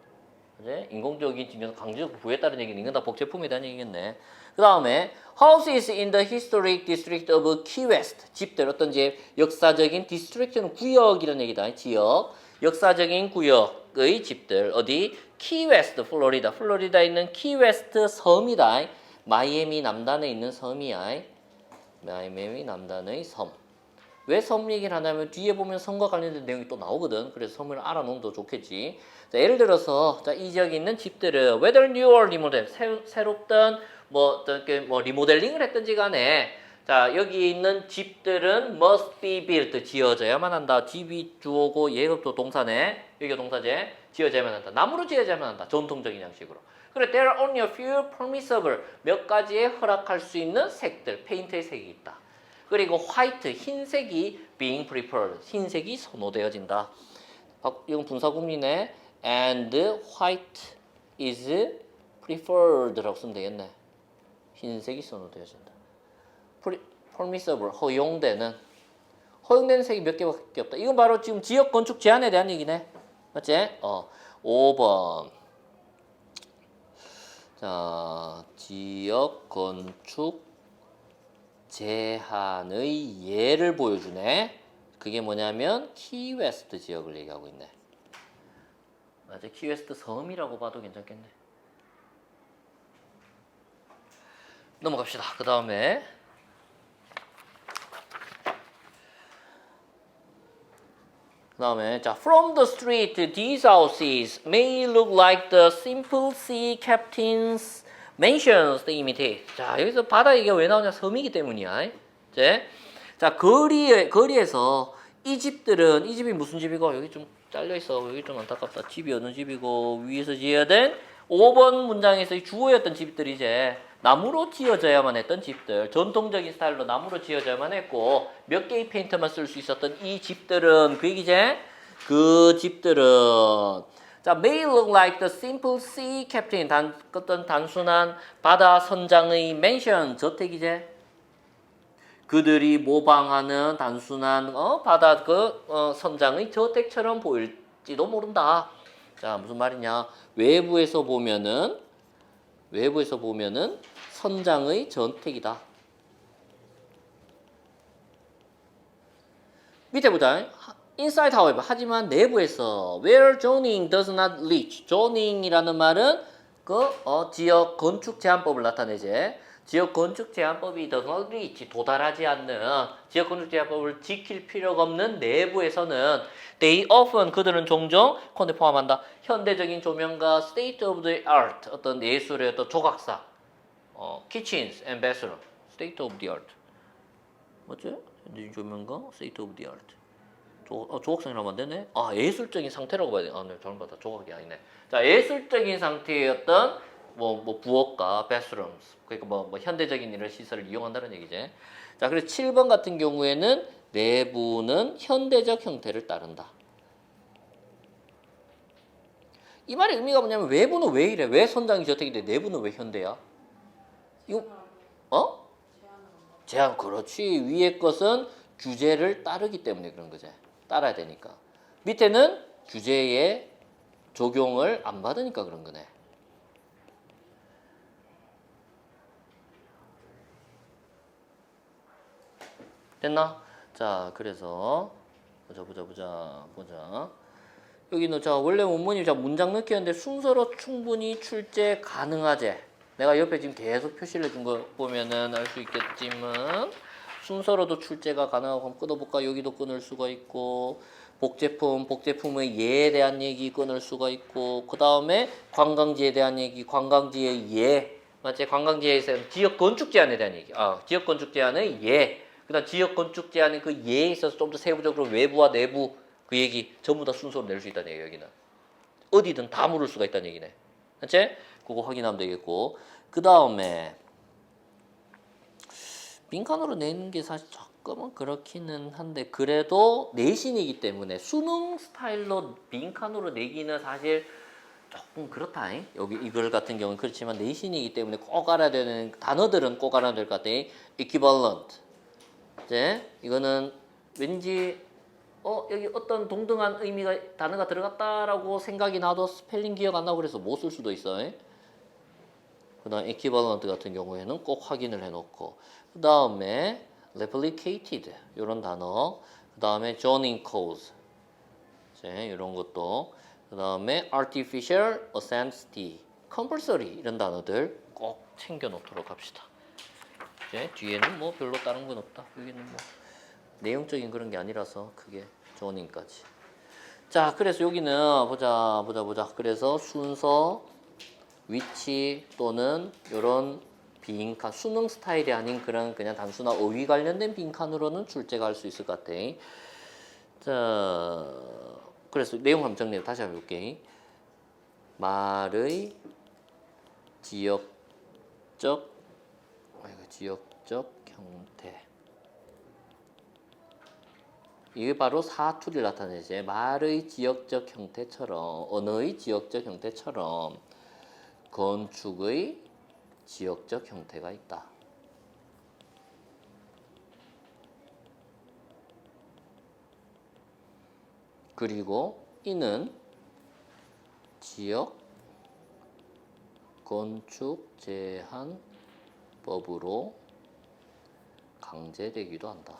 그지? 인공적인 진정성 강제적으로 구했다는 얘기는 이건 다 복제품이라는 얘기겠네. 그 다음에 houses in the historic district of Key West. 집들 어떤 집 역사적인 디스트릭트는 구역이라는 얘기다. 지역 역사적인 구역의 집들 어디? Key West 플로리다. 플로리다에 있는 Key West 섬이다. 마이애미 남단에 있는 섬이야. 마이애미 남단의 섬. 왜 섬 얘기를 하냐면 뒤에 보면 섬과 관련된 내용이 또 나오거든. 그래서 섬을 알아놓으면 더 좋겠지. 자, 예를 들어서 이 지역에 있는 집들은 whether new or remodeled 새롭든 뭐 리모델링을 했든지 간에 자, 여기 있는 집들은 must be built 지어져야만 한다. 집이 주어고 얘가 또 동사네. 여기가 동사제. 지어져야만 한다. 나무로 지어져야만 한다. 전통적인 양식으로. 그래, there are only a few permissible 몇 가지의 허락할 수 있는 색들, 페인트의 색이 있다. 그리고 화이트, 흰색이 being preferred, 흰색이 선호되어진다. 이건 분사구문이네. And white is preferred라고 쓰면 되겠네. 흰색이 선호되어진다. permissible, 허용되는 색이 몇 개밖에 없다. 이건 바로 지금 지역 건축 제한에 대한 얘기네. 맞지? 5번. 자, 지역 건축 제한의 예를 보여주네. 그게 뭐냐면 키웨스트 지역을 얘기하고 있네. 맞아, 키웨스트 섬이라고 봐도 괜찮겠네. 넘어갑시다. 그 다음에 자, from the street, these houses may look like the simple sea captains mentions the imitate. 자, 여기서 바다 얘기가 왜 나오냐? 섬이기 때문이야. 이제 자, 거리에서 이 집들은 이 집이 무슨 집이고 여기 좀 잘려 있어. 여기 좀 안타깝다. 집이 어느 집이고 위에서 지어야 된 5번 문장에서 이 주어였던 집들이 이제 나무로 지어져야만 했던 집들, 전통적인 스타일로 나무로 지어져야만 했고 몇 개의 페인트만 쓸 수 있었던 이 집들은 그 얘기제. 그 집들은 자, may look like the simple sea captain 어떤 단순한 바다 선장의 mansion 저택이제. 그들이 모방하는 단순한 바다 선장의 저택처럼 보일지도 모른다. 자, 무슨 말이냐? 외부에서 보면은 선장의 저택이다. 밑에 보자. Inside, however, 하지만 내부에서 where zoning does not reach. zoning이라는 말은 지역 건축 제한법을 나타내지. 지역 건축 제한법이 does not reach, 도달하지 않는 지역 건축 제한법을 지킬 필요가 없는 내부에서는 they often, 그들은 종종 컨대 포함한다. 현대적인 조명과 state of the art, 어떤 예술의 어떤 조각사, kitchens and bathroom, state of the art. 뭐지? 현대적인 조명과 state of the art. 조각상이라면 안 되네? 아, 예술적인 상태라고 봐야 돼. 아, 네, 잘못 봤다. 조각이 아니네. 자, 예술적인 상태의 어떤 부엌과 bathrooms. 그러니까 뭐 현대적인 이런 시설을 이용한다는 얘기지. 자, 그래서 7번 같은 경우에는 내부는 현대적 형태를 따른다. 이 말의 의미가 뭐냐면 외부는 왜 이래? 왜 선장이 저택인데 내부는 왜 현대야? 이거 제한. 그렇지. 위의 것은 규제를 따르기 때문에 그런 거지. 따라야 되니까. 밑에는 규제에 적용을 안 받으니까 그런 거네. 됐나? 자, 그래서 보자. 여기는 자, 원래 원문이 자, 문장 넣기였는데 순서로 충분히 출제 가능하제. 내가 옆에 지금 계속 표시를 해준 거 보면은 알 수 있겠지만 순서로도 출제가 가능하고 한번 끊어볼까? 여기도 끊을 수가 있고 복제품의 예에 대한 얘기 끊을 수가 있고 그 다음에 관광지에 대한 얘기, 관광지의 예, 맞지? 관광지에서 지역 건축 제한에 대한 얘기, 지역 건축 제한의 예, 그 다음 지역 건축 제한의 그 예에 있어서 좀 더 세부적으로 외부와 내부 그 얘기 전부 다 순서로 낼 수 있다는 얘기야. 여기는 어디든 다 물을 수가 있다는 얘기네. 맞지? 그거 확인하면 되겠고 그 다음에 빈칸으로 내는 게 사실 조금은 그렇기는 한데 그래도 내신이기 때문에 수능 스타일로 빈칸으로 내기는 사실 조금 그렇다. 여기 이걸 같은 경우는 그렇지만 내신이기 때문에 꼭 알아야 되는 단어들은 꼭 알아야 될 것 같아. equivalent. 이제 이거는 왠지 여기 어떤 동등한 의미가 단어가 들어갔다라고 생각이 나도 스펠링 기억 안 나고 그래서 못 쓸 수도 있어. 그 다음 equivalent 같은 경우에는 꼭 확인을 해놓고 그 다음에 replicated 이런 단어 그 다음에 joining cause 이런 것도 그 다음에 artificial authenticity compulsory 이런 단어들 꼭 챙겨 놓도록 합시다. 이제 뒤에는 뭐 별로 다른 건 없다. 여기는 뭐 내용적인 그런 게 아니라서 크게 joining까지. 자, 그래서 여기는 보자. 그래서 순서 위치 또는 이런 빈칸 수능 스타일이 아닌 그런 그냥 단순한 어휘 관련된 빈칸으로는 출제가 할 수 있을 것 같아. 자, 그래서 내용 한번 정리 다시 한번 해볼게. 말의 지역적 형태. 이게 바로 사투리를 나타내지. 말의 지역적 형태처럼 언어의 지역적 형태처럼 건축의 지역적 형태가 있다. 그리고 이는 지역 건축 제한법으로 강제되기도 한다.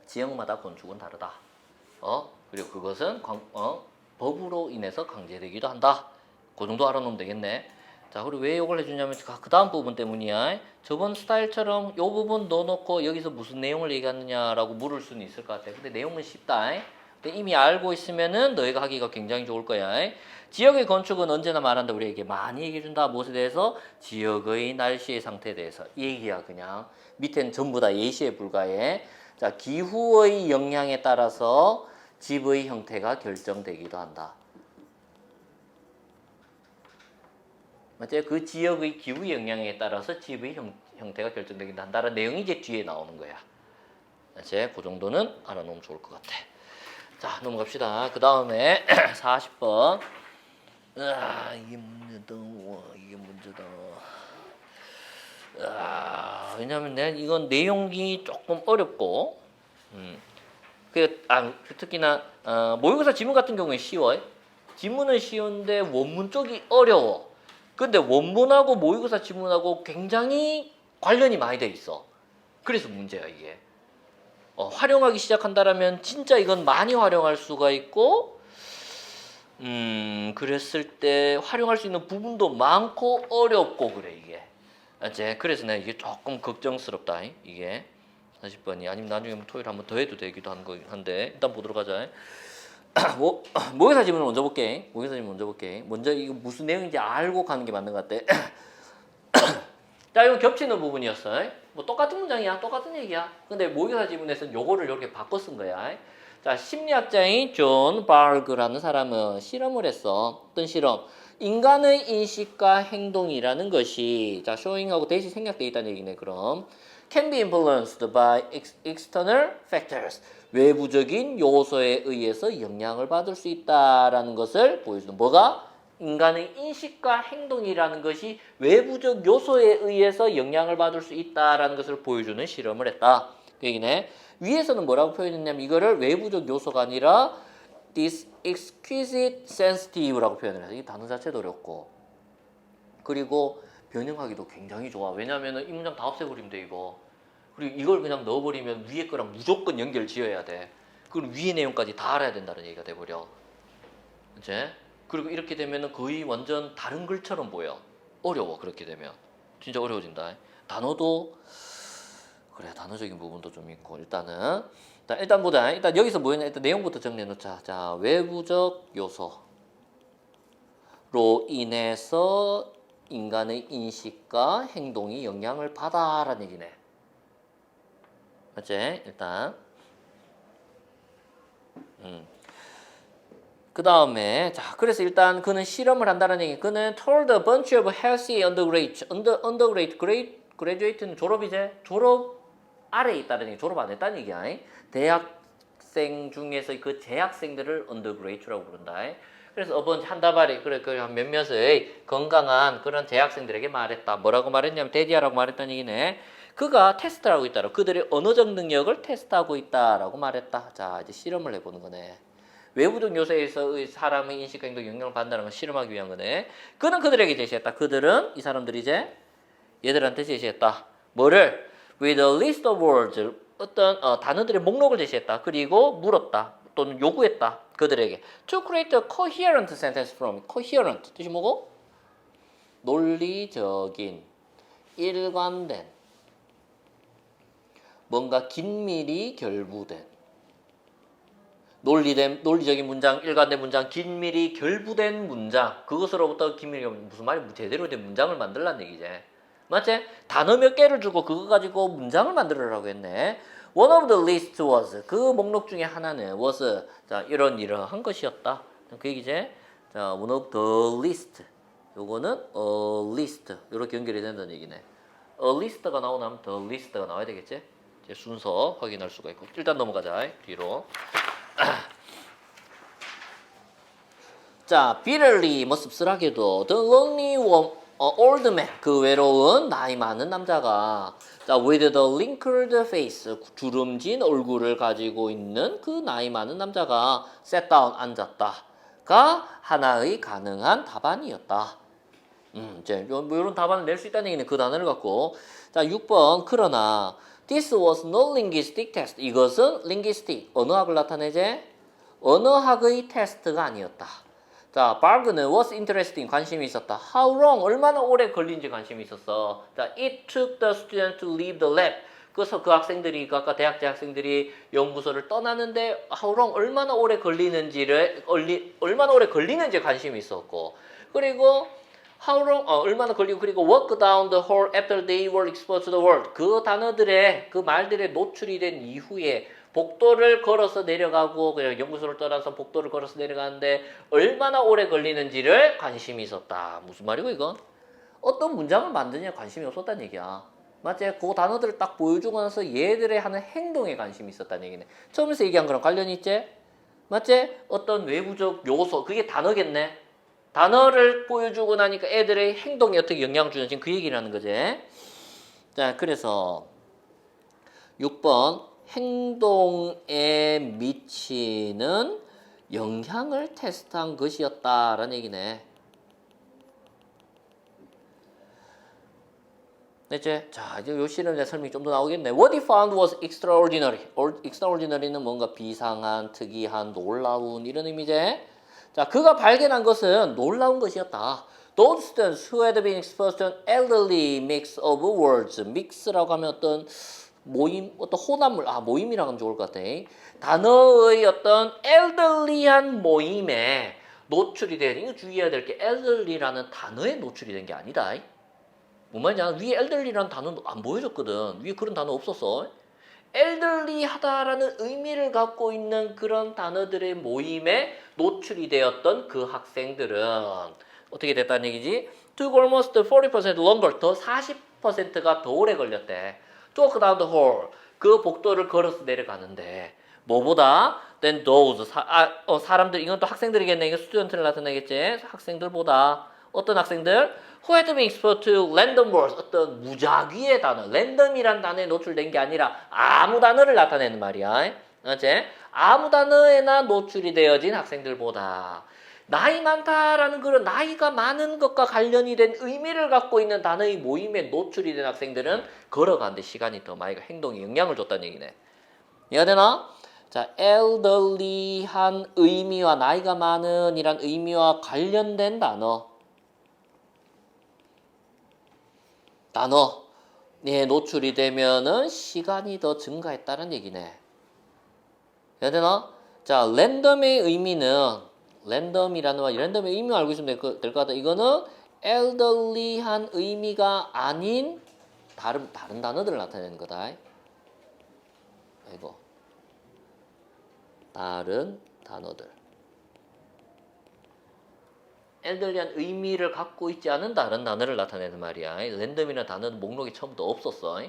지역마다 건축은 다르다. 그리고 그것은 법으로 인해서 강제되기도 한다. 그 정도 알아놓으면 되겠네. 자, 그리고 왜 이걸 해주냐면 그 다음 부분 때문이야. 저번 스타일처럼 이 부분 넣어놓고 여기서 무슨 내용을 얘기하느냐라고 물을 수는 있을 것 같아. 근데 내용은 쉽다. 근데 이미 알고 있으면은 너희가 하기가 굉장히 좋을 거야. 지역의 건축은 언제나 말한다. 우리에게 많이 얘기해준다. 무엇에 대해서? 지역의 날씨의 상태에 대해서. 이 얘기야 그냥. 밑에는 전부 다 예시에 불과해. 자, 기후의 영향에 따라서 집의 형태가 결정되기도 한다. 맞지? 그 지역의 기후 영향에 따라서 집의 형태가 결정되기도 한다는 내용이 이제 뒤에 나오는 거야. 이제 그 정도는 알아놓으면 좋을 것 같아. 자, 넘어갑시다. 그 다음에 40번. 이게 문제다. 이게 문제다. 왜냐면 내가 이건 내용이 조금 어렵고, 특히나 모의고사 지문 같은 경우에 쉬워요. 지문은 쉬운데 원문 쪽이 어려워. 근데 원문하고 모의고사 지문하고 굉장히 관련이 많이 돼 있어. 그래서 문제야 이게. 활용하기 시작한다라면 진짜 이건 많이 활용할 수가 있고, 그랬을 때 활용할 수 있는 부분도 많고 어렵고 그래 이게. 이제 그래서 내가 이게 조금 걱정스럽다 이게. 40번이 아니면 나중에 토요일 한번 더 해도 되기도 한데 일단 보도록 하자. 모의고사 지문을 먼저 볼게. 모의고사 지문 먼저 볼게. 먼저 이거 무슨 내용인지 알고 가는 게 맞는 것 같아. 자, 이거 겹치는 부분이었어. 뭐 똑같은 문장이야, 똑같은 얘기야. 근데 모의고사 지문에서는 요거를 이렇게 바꿔 쓴 거야. 자, 심리학자인 존 바르그라는 사람은 실험을 했어. 어떤 실험? 인간의 인식과 행동이라는 것이 자, showing하고 대시 생략되어 있다는 얘기네. 그럼 can be influenced by external factors. 외부적인 요소에 의해서 영향을 받을 수 있다라는 것을 보여주는 뭐가? 인간의 인식과 행동이라는 것이 외부적 요소에 의해서 영향을 받을 수 있다라는 것을 보여주는 실험을 했다. 그 얘기네. 위에서는 뭐라고 표현했냐면 이거를 외부적 요소가 아니라 this exquisite sensitive라고 표현을 해서 이 단어 자체도 어렵고 그리고 변형하기도 굉장히 좋아. 왜냐하면 이 문장 다 없애버리면 돼 이거. 그리고 이걸 그냥 넣어버리면 위에 거랑 무조건 연결 지어야 돼. 그리고 위에 내용까지 다 알아야 된다는 얘기가 돼버려. 이제 그리고 이렇게 되면은 거의 완전 다른 글처럼 보여. 어려워 그렇게 되면. 진짜 어려워진다. 단어도 그래 단어적인 부분도 좀 있고 일단 보자. 일단 여기서 뭐였냐 일단 내용부터 정리해 놓자. 자 외부적 요소로 인해서 인간의 인식과 행동이 영향을 받아라는 얘기네. 맞지? 일단 그 다음에 자 그래서 일단 그는 실험을 한다는 얘기. 그는 told a bunch of healthy graduate는 졸업이제 졸업 아래에 있다는 얘기. 졸업 안 했다는 얘기야. 대학생 중에서 그 재학생들을 undergraduate라고 부른다. 그래서 어번 한 다발이 그래 한 몇몇의 건강한 그런 재학생들에게 말했다. 뭐라고 말했냐면 데디아라고 말했다는 얘기네. 그가 테스트를 하고 있다라고 그들의 언어적 능력을 테스트하고 있다라고 말했다. 자 이제 실험을 해보는 거네. 외부적 요소에서 사람의 인식과 행동에 영향을 받는다는 걸 실험하기 위한 거네. 그는 그들에게 제시했다. 그들은 이 사람들이 이제 얘들한테 제시했다. 뭐를? With a list of words 어떤 단어들의 목록을 제시했다. 그리고 물었다. 또는 요구했다. 그들에게 to create a coherent sentence from coherent 뜻이 뭐고? 논리적인 일관된 뭔가 긴밀히 결부된 논리적인 문장, 일관된 문장, 긴밀히 결부된 문장 그것으로부터 긴밀히 무슨 말이 제대로 된 문장을 만들라는 얘기지. 맞지? 단어 몇 개를 주고 그거 가지고 문장을 만들으라고 했네. One of the list was 그 목록 중에 하나는 was 자 이러한 것이었다. 그 얘기지. 자 one of the list 요거는 a list 이렇게 연결이 된다는 얘기네. a list가 나오면 the list가 나와야 되겠지. 이제 순서 확인할 수가 있고 일단 넘어가자 뒤로. 자 bitterly 뭐 씁쓸하게도 the lonely old man 그 외로운 나이 많은 남자가 자 with the wrinkled face 주름진 얼굴을 가지고 있는 그 나이 많은 남자가 sat down 앉았다가 하나의 가능한 답안이었다. 이제 뭐 이런 답안을 낼 수 있다는 얘기는 그 단어를 갖고 자 6번 그러나 this was no linguistic test 이것은 linguistic 언어학을 나타내제 언어학의 테스트가 아니었다. 자, 바그는 was interesting 관심이 있었다. How long 얼마나 오래 걸린지 관심이 있었어. 자, it took the student to leave the lab 그래서 그 학생들이 그 아까 대학 재학생들이 연구소를 떠나는데 how long 얼마나 오래 걸리는지를 얼마나 오래 걸리는지 관심이 있었고 그리고 how long 얼마나 걸리고 그리고 walk down the hall after they were exposed to the world 그 단어들의 그 말들에 노출이 된 이후에 복도를 걸어서 내려가고 그냥 연구소를 떠나서 복도를 걸어서 내려가는데 얼마나 오래 걸리는지를 관심이 있었다. 무슨 말이고 이건? 어떤 문장을 만드냐에 관심이 없었다는 얘기야. 맞지? 그 단어들을 딱 보여주고 나서 얘들의 하는 행동에 관심이 있었다는 얘기네. 처음에서 얘기한 거랑 관련이 있지? 맞지? 어떤 외부적 요소, 그게 단어겠네. 단어를 보여주고 나니까 애들의 행동에 어떻게 영향을 주는지 그 얘기를 하는 거지. 자, 그래서 6번 행동에 미치는 영향을 테스트한 것이었다라는 얘기네. 됐지? 자, 이제 요 실험의 설명이 좀 더 나오겠네. What he found was extraordinary. extraordinary는 뭔가 비상한, 특이한, 놀라운 이런 의미지. 자, 그가 발견한 것은 놀라운 것이었다. Those students who had been exposed to an elderly mix of words. mix라고 하면 어떤 모임, 어떤 혼합물, 모임이라고 하면 좋을 것 같아. 단어의 어떤 elderly한 모임에 노출이 된, 이거 주의해야 될 게 elderly라는 단어에 노출이 된 게 아니다. 뭔 말이냐? 위에 elderly라는 단어는 안 보여줬거든. 위에 그런 단어 없었어. elderly하다라는 의미를 갖고 있는 그런 단어들의 모임에 노출이 되었던 그 학생들은 어떻게 됐다는 얘기지? took almost 40% longer, 더 40%가 더 오래 걸렸대. to walk down the hall, 그 복도를 걸어서 내려가는데 뭐보다 than those, 사람들, 이건 또 학생들이겠네. 이거 스튜던트를 나타내겠지. 학생들보다 어떤 학생들? Who had been exposed to random words, 어떤 무작위의 단어, 랜덤이란 단어에 노출된 게 아니라 아무 단어를 나타내는 말이야. 그렇지? 아무 단어에나 노출이 되어진 학생들보다 나이 많다라는 그런 나이가 많은 것과 관련이 된 의미를 갖고 있는 단어의 모임에 노출이 된 학생들은 걸어가는데 시간이 더 많이 행동에 영향을 줬다는 얘기네. 이해가 되나? 자, elderly한 의미와 나이가 많은 이란 의미와 관련된 단어에 노출이 되면은 시간이 더 증가했다는 얘기네. 이해가 되나? 자, 랜덤의 의미는 랜덤이라는 말, 랜덤의 의미 알고 있으면 될 것 같아. 이거는 elderly한 의미가 아닌 다른 단어들을 나타내는 거다. 이거 다른 단어들. elderly한 의미를 갖고 있지 않은 다른 단어를 나타내는 말이야. 랜덤이라는 단어는 목록에 처음부터 없었어.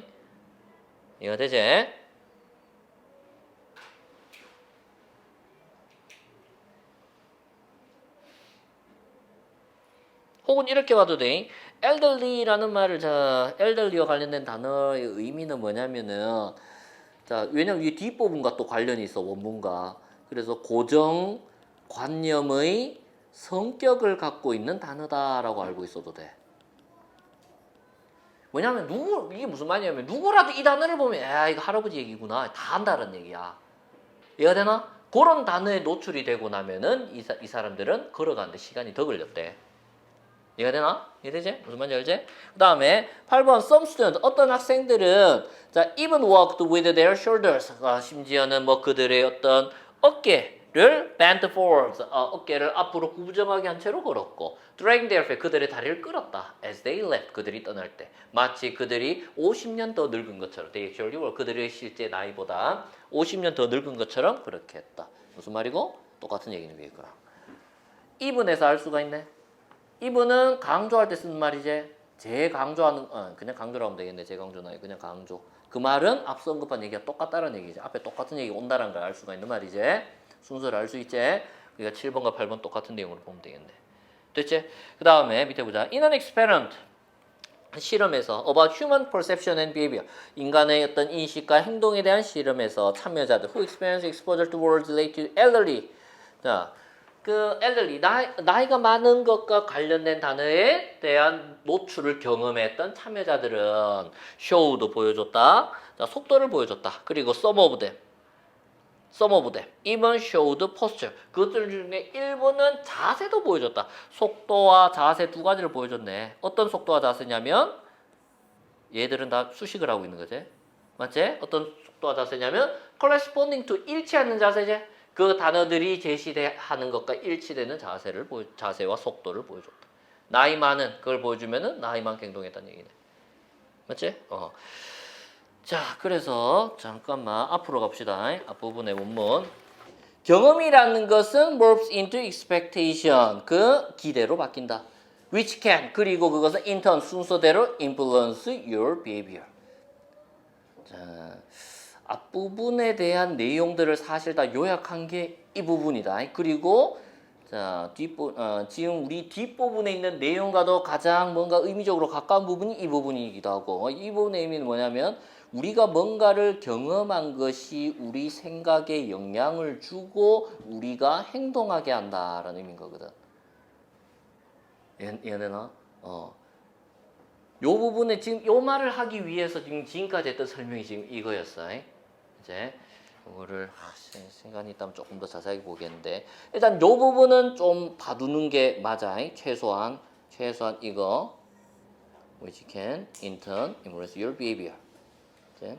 이해가 되지? 혹은 이렇게 봐도 돼. elderly라는 말을 elderly와 관련된 단어의 의미는 뭐냐면은 왜냐면 이 뒷부분과 또 관련이 있어 원문과. 그래서 고정관념의 성격을 갖고 있는 단어다라고 알고 있어도 돼. 왜냐면 이게 무슨 말이냐면 누구라도 이 단어를 보면 이거 할아버지 얘기구나 다 한다는 얘기야. 이해가 되나? 그런 단어에 노출이 되고 나면은 이 사람들은 걸어가는데 시간이 더 걸렸대. 이해가 되나? 이해되지? 무슨 말인지 알지? 그 다음에 8번 some students, 어떤 학생들은 even walked with their shoulders, 심지어는 뭐 그들의 어떤 어깨를 bent forwards, 어깨를 앞으로 구부정하게 한 채로 걸었고 dragging their feet, 그들의 다리를 끌었다 as they left, 그들이 떠날 때 마치 그들이 50년 더 늙은 것처럼 they actually were, 그들의 실제 나이보다 50년 더 늙은 것처럼 그렇게 했다. 무슨 말이고? 똑같은 얘기는 위에 거랑 even에서 알 수가 있네. 이분은 강조할 때 쓰는 말이지. 재강조하는, 그냥 강조라고 하면 되겠네. 재강조는 아니고 그냥 강조. 그 말은 앞서 언급한 얘기가 똑같다는 얘기지. 앞에 똑같은 얘기가 온다는 걸 알 수가 있는 말이지. 순서를 알 수 있지. 그러니까 7번과 8번 똑같은 내용으로 보면 되겠네. 됐지? 그 다음에 밑에 보자. In an experiment, 실험에서 about human perception and behavior, 인간의 어떤 인식과 행동에 대한 실험에서 참여자들 who experience exposure to words related to elderly, 그 elderly, 나이가 많은 것과 관련된 단어에 대한 노출을 경험했던 참여자들은 show도 보여줬다. 속도를 보여줬다. 그리고 some of them, even showed posture. 그것들 중에 일부는 자세도 보여줬다. 속도와 자세 두 가지를 보여줬네. 어떤 속도와 자세냐면 얘들은 다 수식을 하고 있는 거지. 맞지? 어떤 속도와 자세냐면 corresponding to 일치하는 자세지. 그 단어들이 제시하는 것과 일치되는 자세와 속도를 보여줬다. 나이 많은 그걸 보여주면은 나이 많게 행동했다는 얘기네. 맞지? 자, 그래서 잠깐만 앞으로 갑시다. 앞부분의 원문. 경험이라는 것은 morphs into expectation. 그 기대로 바뀐다. which can 그리고 그것은 in turn 순서대로 influence your behavior. 자, 앞부분에 대한 내용들을 사실 다 요약한 게 이 부분이다. 그리고 자, 지금 우리 뒷부분에 있는 내용과도 가장 뭔가 의미적으로 가까운 부분이 이 부분이기도 하고 이 부분의 의미는 뭐냐면 우리가 뭔가를 경험한 것이 우리 생각에 영향을 주고 우리가 행동하게 한다라는 의미인 거거든. 얘네나 요 부분에 지금 요 말을 하기 위해서 지금까지 했던 설명이 지금 이거였어. 이제 이거를 시간이 있다면 조금 더 자세하게 보겠는데 일단 요 부분은 좀 봐두는 게 맞아. 최소한 이거 which can in turn influence your behavior. 이제